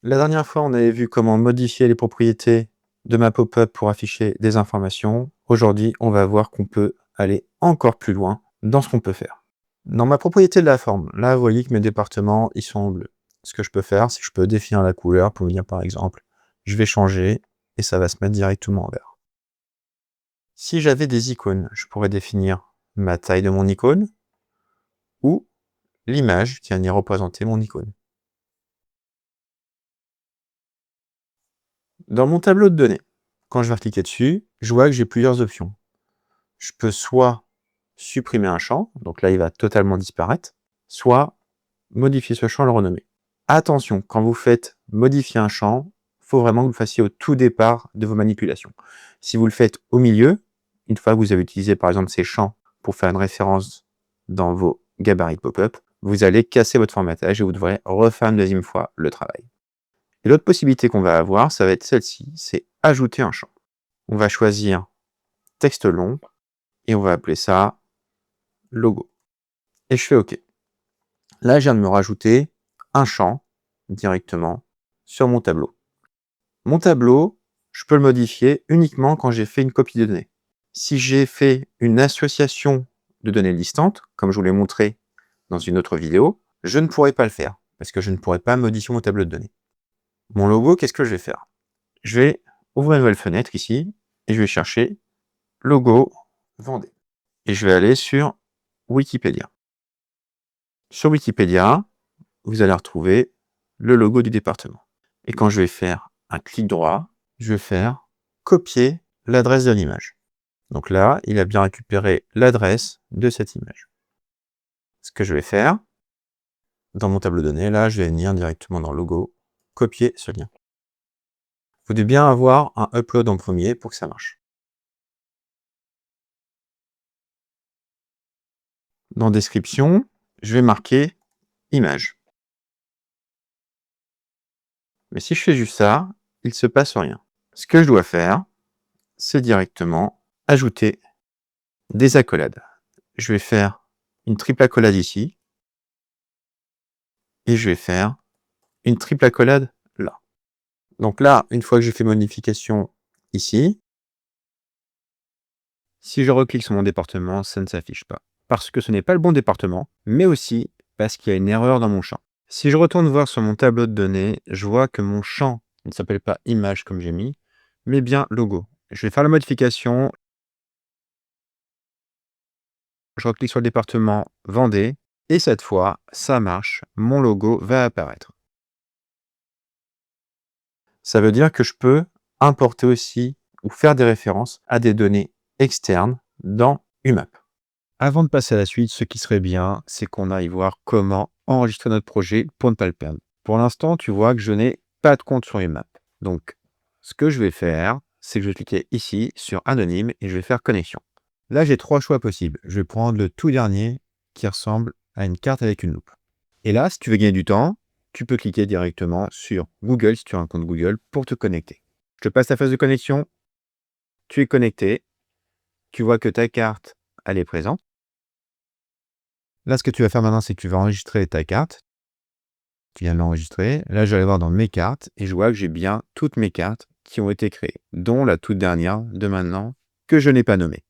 La dernière fois, on avait vu comment modifier les propriétés de ma pop-up pour afficher des informations. Aujourd'hui, on va voir qu'on peut aller encore plus loin dans ce qu'on peut faire. Dans ma propriété de la forme, là, vous voyez que mes départements, ils sont en bleu. Ce que je peux faire, c'est que je peux définir la couleur pour me dire, par exemple, je vais changer et ça va se mettre directement en vert. Si j'avais des icônes, je pourrais définir ma taille de mon icône ou l'image qui vient représenter mon icône. Dans mon tableau de données, quand je vais cliquer dessus, je vois que j'ai plusieurs options. Je peux soit supprimer un champ, donc là il va totalement disparaître, soit modifier ce champ et le renommer. Attention, quand vous faites modifier un champ, il faut vraiment que vous le fassiez au tout départ de vos manipulations. Si vous le faites au milieu, une fois que vous avez utilisé par exemple ces champs pour faire une référence dans vos gabarits de pop-up, vous allez casser votre formatage et vous devrez refaire une deuxième fois le travail. Et l'autre possibilité qu'on va avoir, ça va être celle-ci, c'est ajouter un champ. On va choisir texte long et on va appeler ça logo. Et je fais OK. Là, je viens de me rajouter un champ directement sur mon tableau. Mon tableau, je peux le modifier uniquement quand j'ai fait une copie de données. Si j'ai fait une association de données listantes, comme je vous l'ai montré dans une autre vidéo, je ne pourrai pas le faire parce que je ne pourrai pas modifier mon tableau de données. Mon logo, qu'est-ce que je vais faire? Je vais ouvrir une nouvelle fenêtre ici et je vais chercher logo Vendée. Et je vais aller sur Wikipédia. Sur Wikipédia, vous allez retrouver le logo du département. Et quand je vais faire un clic droit, je vais faire copier l'adresse de l'image. Donc là, il a bien récupéré l'adresse de cette image. Ce que je vais faire, dans mon tableau de données, là, je vais venir directement dans logo, copier ce lien. Vous devez bien avoir un upload en premier pour que ça marche. Dans description, je vais marquer image. Mais si je fais juste ça, il ne se passe rien. Ce que je dois faire, c'est directement ajouter des accolades. Je vais faire une triple accolade ici. Et je vais faire une triple accolade là. Donc là, une fois que j'ai fait modification ici, si je reclique sur mon département, ça ne s'affiche pas. Parce que ce n'est pas le bon département, mais aussi parce qu'il y a une erreur dans mon champ. Si je retourne voir sur mon tableau de données, je vois que mon champ ne s'appelle pas image comme j'ai mis, mais bien logo. Je vais faire la modification. Je reclique sur le département Vendée. Et cette fois, ça marche. Mon logo va apparaître. Ça veut dire que je peux importer aussi ou faire des références à des données externes dans UMAP. Avant de passer à la suite, ce qui serait bien, c'est qu'on aille voir comment enregistrer notre projet pour ne pas le perdre. Pour l'instant, tu vois que je n'ai pas de compte sur UMAP. Donc, ce que je vais faire, c'est que je vais cliquer ici sur Anonyme et je vais faire Connexion. Là, j'ai trois choix possibles. Je vais prendre le tout dernier qui ressemble à une carte avec une loupe. Et là, si tu veux gagner du temps, tu peux cliquer directement sur Google si tu as un compte Google pour te connecter. Je te passe la phase de connexion. Tu es connecté. Tu vois que ta carte, elle est présente. Là, ce que tu vas faire maintenant, c'est que tu vas enregistrer ta carte. Tu viens de l'enregistrer. Là, je vais aller voir dans mes cartes et je vois que j'ai bien toutes mes cartes qui ont été créées, dont la toute dernière de maintenant que je n'ai pas nommée.